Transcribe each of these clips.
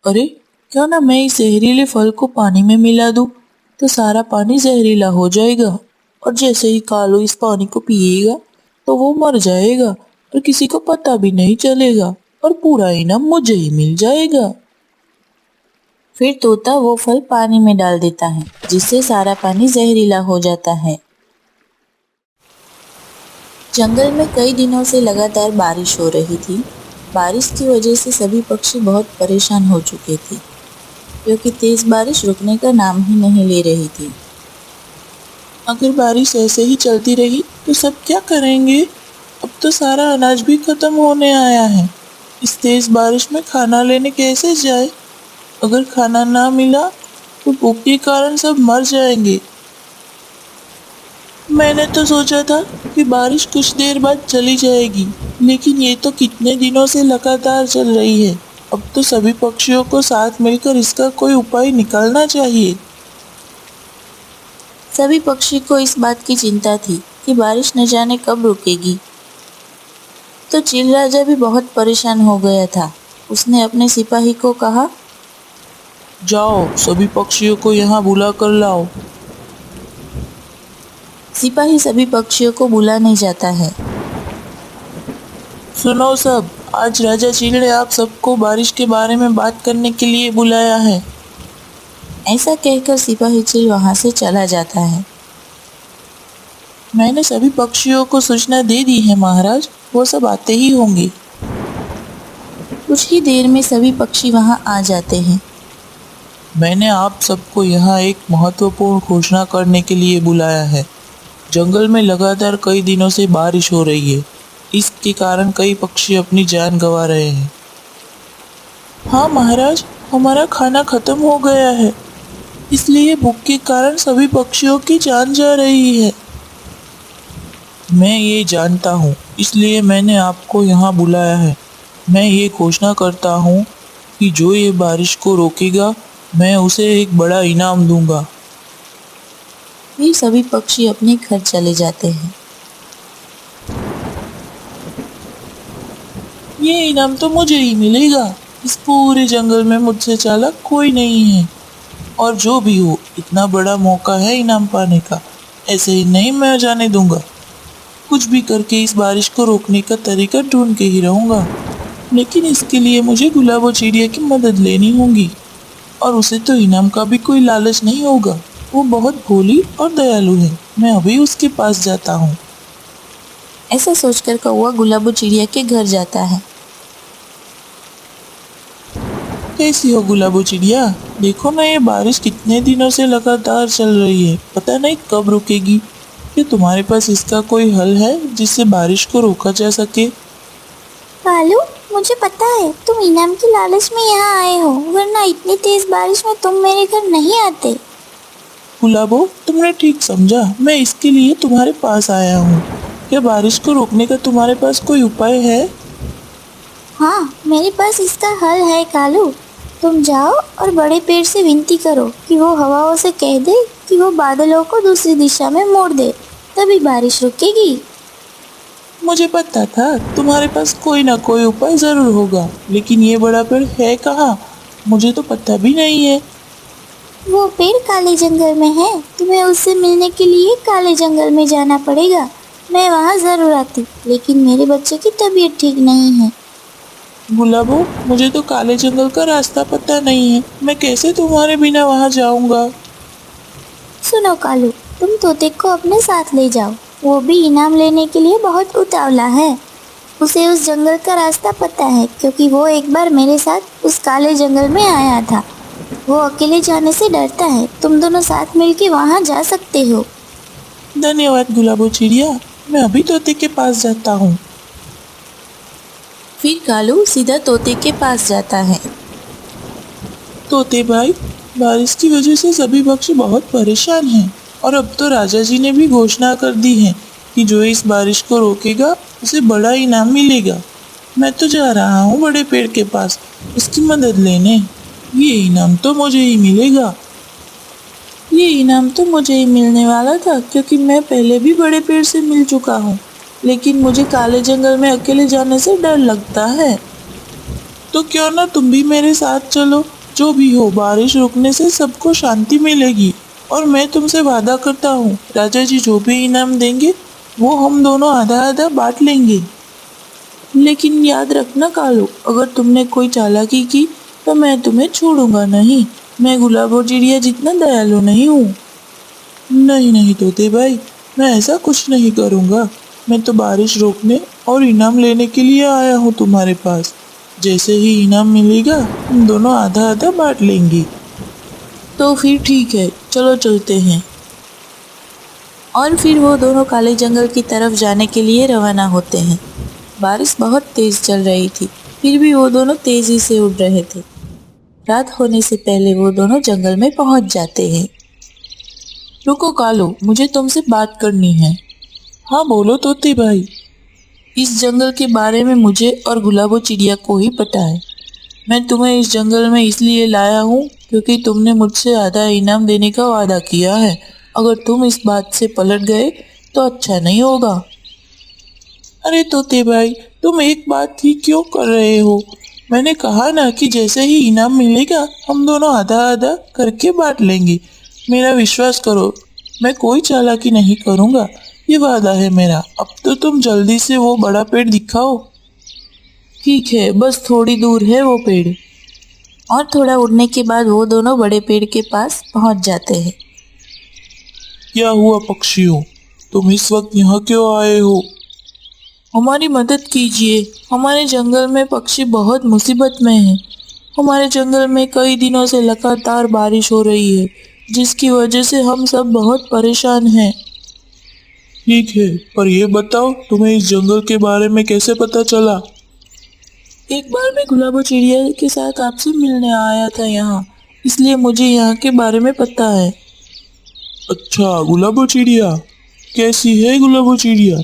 अरे, क्यों ना मैं इस जहरीले फल को पानी में मिला दूं, तो सारा पानी जहरीला हो जाएगा। और जैसे ही कालू इस पानी को पिएगा तो वो मर जाएगा और किसी को पता भी नहीं चलेगा और पूरा इनाम मुझे ही मिल जाएगा। फिर तोता वो फल पानी में डाल देता है, जिससे सारा पानी जहरीला हो जाता है। जंगल में कई दिनों से लगातार बारिश हो रही थी। बारिश की वजह से सभी पक्षी बहुत परेशान हो चुके थे, क्योंकि तेज बारिश रुकने का नाम ही नहीं ले रही थी। अगर बारिश ऐसे ही चलती रही तो सब क्या करेंगे? अब तो सारा अनाज भी खत्म होने आया है। इस तेज बारिश में खाना लेने कैसे जाए? अगर खाना ना मिला तो भूख के कारण सब मर जाएंगे। मैंने तो सोचा था कि बारिश कुछ देर बाद चली जाएगी, लेकिन ये तो कितने दिनों से लगातार चल रही है। अब तो सभी पक्षियों को साथ मिलकर इसका कोई उपाय निकालना चाहिए। सभी पक्षी को इस बात की चिंता थी कि बारिश न जाने कब रुकेगी। तो चील राजा भी बहुत परेशान हो गया था। उसने अपने सिपाही को कहा, जाओ, सभी पक्षियों को यहाँ बुला कर लाओ। सिपाही सभी पक्षियों को बुलाने जाता है। सुनो सब, आज राजा चील ने आप सबको बारिश के बारे में बात करने के लिए बुलाया है। ऐसा कहकर सिपाही चील वहां से चला जाता है। मैंने सभी पक्षियों को सूचना दे दी है महाराज, वो सब आते ही होंगे। कुछ ही देर में सभी पक्षी वहां आ जाते हैं। मैंने आप सबको यहाँ एक महत्वपूर्ण घोषणा करने के लिए बुलाया है। जंगल में लगातार कई दिनों से बारिश हो रही है। इसके कारण कई पक्षी अपनी जान गंवा रहे हैं। हाँ महाराज, हमारा खाना खत्म हो गया है, इसलिए भूख के कारण सभी पक्षियों की जान जा रही है। मैं ये जानता हूँ, इसलिए मैंने आपको यहाँ बुलाया है। मैं ये घोषणा करता हूँ कि जो ये बारिश को रोकेगा, मैं उसे एक बड़ा इनाम दूंगा। फिर सभी पक्षी अपने घर चले जाते हैं। ये इनाम तो मुझे ही मिलेगा। इस पूरे जंगल में मुझसे चालाक कोई नहीं है। और जो भी हो, इतना बड़ा मौका है इनाम पाने का, ऐसे ही नहीं मैं जाने दूंगा। कुछ भी करके इस बारिश को रोकने का तरीका ढूंढ के ही रहूंगा। लेकिन इसके लिए मुझे गुलाबो चिड़िया की मदद लेनी होगी। और उसे तो इनाम का भी कोई लालच नहीं होगा। वो बहुत भोली और दयालु है। मैं अभी उसके पास जाता हूँ। ऐसा सोचकर कौवा गुलाबो चिड़िया के घर जाता है। कैसी हो गुलाबो चिड़िया? देखो ना, ये बारिश कितने दिनों से लगातार चल रही है, पता नहीं कब रुकेगी। क्या तुम्हारे पास इसका कोई हल है जिससे बारिश को रोका जा सके? कालू, मुझे पता है तुम इनाम की लालच में यहाँ आए हो, वरना इतनी तेज बारिश में तुम मेरे घर नहीं आते। गुलाबो, तुमने ठीक समझा, मैं इसके लिए तुम्हारे पास आया हूँ। क्या बारिश को रोकने का तुम्हारे पास कोई उपाय है? हाँ, मेरे पास इसका हल है कालू। तुम जाओ और बड़े पेड़ से विनती करो कि वो हवाओं से कह दे कि वो बादलों को दूसरी दिशा में मोड़ दे, तभी बारिश रुकेगी। मुझे पता था तुम्हारे पास कोई ना कोई उपाय जरूर होगा, लेकिन ये बड़ा पेड़ है कहाँ? मुझे तो पता भी नहीं है। वो पेड़ काले जंगल में है। तुम्हें उससे मिलने के लिए काले जंगल में जाना पड़ेगा। मैं वहाँ जरूर आती, लेकिन मेरे बच्चे की तबीयत ठीक नहीं है। गुलाबो, मुझे तो काले जंगल का रास्ता पता नहीं है। मैं कैसे तुम्हारे बिना वहाँ जाऊँगा? सुनो कालू, तुम तोते को अपने साथ ले जाओ। वो भी इनाम लेने के लिए बहुत उतावला है। उसे उस जंगल का रास्ता पता है, क्योंकि वो एक बार मेरे साथ उस काले जंगल में आया था। वो अकेले जाने से डरता है। तुम दोनों साथ मिलके वहाँ जा सकते हो। धन्यवाद गुलाबो चिड़िया, मैं अभी तोते के पास जाता हूँ। फिर कालू सीधा तोते के पास जाता है। तोते भाई, बारिश की वजह से सभी पक्षी बहुत परेशान हैं और अब तो राजा जी ने भी घोषणा कर दी है कि जो इस बारिश को रोकेगा उसे बड़ा इनाम मिलेगा। मैं तो जा रहा हूँ बड़े पेड़ के पास उसकी मदद लेने। ये इनाम तो मुझे ही मिलेगा। ये इनाम तो मुझे ही मिलने वाला था, क्योंकि मैं पहले भी बड़े पेड़ से मिल चुका हूँ, लेकिन मुझे काले जंगल में अकेले जाने से डर लगता है। तो क्यों ना तुम भी मेरे साथ चलो। जो भी हो, बारिश रुकने से सबको शांति मिलेगी। और मैं तुमसे वादा करता हूँ, राजा जी जो भी इनाम देंगे वो हम दोनों आधा आधा बांट लेंगे। लेकिन याद रखना कालू, अगर तुमने कोई चालाकी की तो मैं तुम्हें छोड़ूंगा नहीं। मैं गुलाब और चिड़िया जितना दयालु नहीं हूँ। नहीं नहीं तोते भाई, मैं ऐसा कुछ नहीं करूँगा। मैं तो बारिश रोकने और इनाम लेने के लिए आया हूँ तुम्हारे पास। जैसे ही इनाम मिलेगा हम दोनों आधा आधा बांट लेंगे। तो फिर ठीक है, चलो चलते हैं। और फिर वो दोनों काले जंगल की तरफ जाने के लिए रवाना होते हैं। बारिश बहुत तेज चल रही थी, फिर भी वो दोनों तेजी से उड़ रहे थे। रात होने से पहले वो दोनों जंगल में पहुंच जाते हैं। रुको कालू, मुझे तुमसे बात करनी है। हाँ बोलो तोते भाई। इस जंगल के बारे में मुझे और गुलाबो चिड़िया को ही पता है। मैं तुम्हें इस जंगल में इसलिए लाया हूँ क्योंकि तुमने मुझसे आधा इनाम देने का वादा किया है। अगर तुम इस बात से पलट गए तो अच्छा नहीं होगा। अरे तोते भाई, तुम एक बात ही क्यों कर रहे हो? मैंने कहा ना कि जैसे ही इनाम मिलेगा हम दोनों आधा आधा करके बांट लेंगे। मेरा विश्वास करो, मैं कोई चालाकी नहीं करूँगा, ये वादा है मेरा। अब तो तुम जल्दी से वो बड़ा पेड़ दिखाओ। ठीक है, बस थोड़ी दूर है वो पेड़। और थोड़ा उड़ने के बाद वो दोनों बड़े पेड़ के पास पहुंच जाते हैं। क्या हुआ पक्षियों, तुम इस वक्त यहाँ क्यों आए हो? हमारी मदद कीजिए, हमारे जंगल में पक्षी बहुत मुसीबत में हैं। हमारे जंगल में कई दिनों से लगातार बारिश हो रही है, जिसकी वजह से हम सब बहुत परेशान हैं। ठीक है, पर ये बताओ तुम्हें इस जंगल के बारे में कैसे पता चला? एक बार मैं गुलाबो चिड़िया के साथ आपसे मिलने आया था यहाँ, इसलिए मुझे यहाँ के बारे में पता है। अच्छा, गुलाबो चिड़िया कैसी है? गुलाबो चिड़िया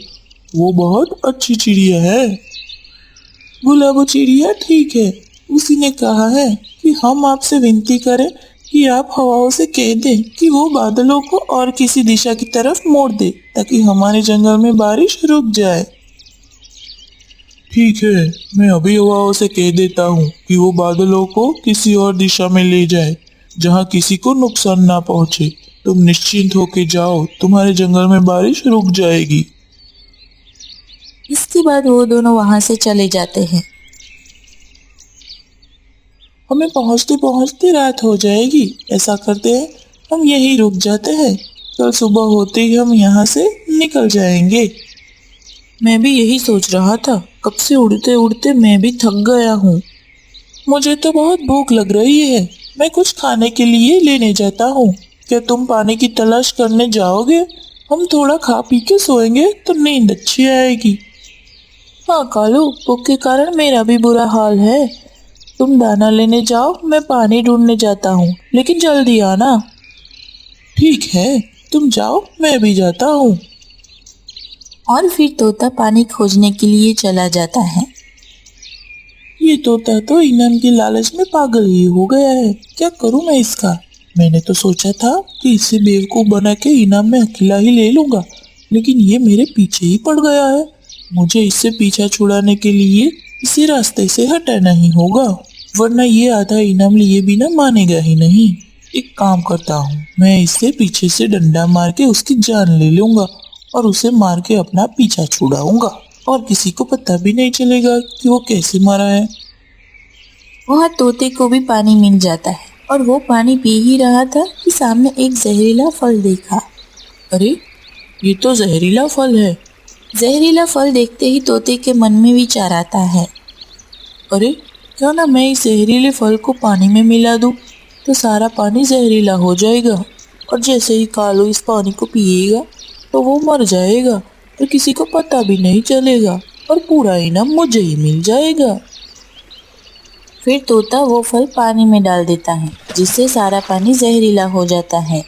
वो बहुत अच्छी चिड़िया है। गुलाबो चिड़िया ठीक है। उसी ने कहा है कि हम आपसे विनती करें कि आप हवाओं से कह दें कि वो बादलों को और किसी दिशा की तरफ मोड़ दे ताकि हमारे जंगल में बारिश रुक जाए। ठीक है, मैं अभी हवाओं से कह देता हूँ कि वो बादलों को किसी और दिशा में ले जाए जहाँ किसी को नुकसान ना पहुँचे। तुम निश्चिंत होके जाओ, तुम्हारे जंगल में बारिश रुक जाएगी। इसके बाद वो दोनों वहां से चले जाते हैं। हमें पहुँचते पहुँचते रात हो जाएगी। ऐसा करते हैं, हम यहीं रुक जाते हैं। कल सुबह होते ही हम यहाँ से निकल जाएंगे। मैं भी यही सोच रहा था, कब से उड़ते उड़ते मैं भी थक गया हूँ। मुझे तो बहुत भूख लग रही है, मैं कुछ खाने के लिए लेने जाता हूँ। क्या तुम पानी की तलाश करने जाओगे? हम थोड़ा खा पी के सोएंगे तो नींद अच्छी आएगी। हाँ कालू, भूख के कारण मेरा भी बुरा हाल है। तुम दाना लेने जाओ, मैं पानी ढूंढने जाता हूँ, लेकिन जल्दी आना। ठीक है, तुम जाओ, मैं भी जाता हूँ। और फिर तोता पानी खोजने के लिए चला जाता है। ये तोता तो इनाम की लालच में पागल ही हो गया है। क्या करूं मैं इसका? मैंने तो सोचा था कि इसे बेवकूफ बना के इनाम में अकेला ही ले लूंगा, लेकिन ये मेरे पीछे ही पड़ गया है। मुझे इससे पीछा छुड़ाने के लिए इसे रास्ते से हटाना ही होगा, वरना ये आधा इनाम लिए बिना मानेगा ही नहीं। एक काम करता हूँ, मैं इससे पीछे से डंडा मार के उसकी जान ले लूंगा और उसे मार के अपना पीछा छुड़ाऊंगा और किसी को पता भी नहीं चलेगा कि वो कैसे मरा है। वहाँ तोते को भी पानी मिल जाता है और वो पानी पी ही रहा था कि सामने एक जहरीला फल देखा। अरे, ये तो जहरीला फल है। जहरीला फल देखते ही तोते के मन में विचार आता है, अरे क्यों ना मैं इस जहरीले फल को पानी में मिला दूं, तो सारा पानी जहरीला हो जाएगा और जैसे ही कालू इस पानी को पिएगा तो वो मर जाएगा और किसी को पता भी नहीं चलेगा और पूरा इनाम मुझे ही मिल जाएगा। फिर तोता वो फल पानी में डाल देता है, जिससे सारा पानी जहरीला हो जाता है।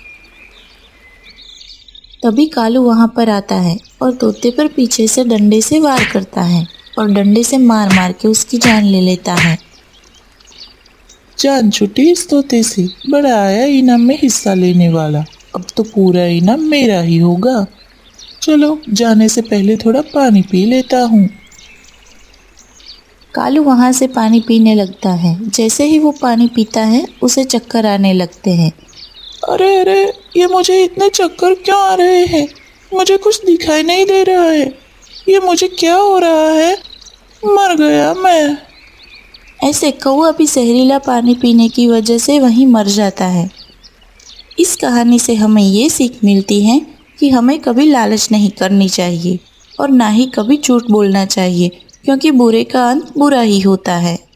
तभी कालू वहां पर आता है और तोते पर पीछे से डंडे से वार करता है और डंडे से मार मार के उसकी जान ले लेता है। जान छुट्टी इस तोते से, बड़ा आया इनाम में हिस्सा लेने वाला। अब तो पूरा इनाम मेरा ही होगा। चलो, जाने से पहले थोड़ा पानी पी लेता हूँ। कालू वहाँ से पानी पीने लगता है। जैसे ही वो पानी पीता है उसे चक्कर आने लगते हैं। अरे अरे, ये मुझे इतने चक्कर क्यों आ रहे हैं? मुझे कुछ दिखाई नहीं दे रहा है। ये मुझे क्या हो रहा है? मर गया मैं। ऐसे कौवा भी जहरीला पानी पीने की वजह से वहीं मर जाता है। इस कहानी से हमें ये सीख मिलती है कि हमें कभी लालच नहीं करनी चाहिए और ना ही कभी झूठ बोलना चाहिए, क्योंकि बुरे का अंत बुरा ही होता है।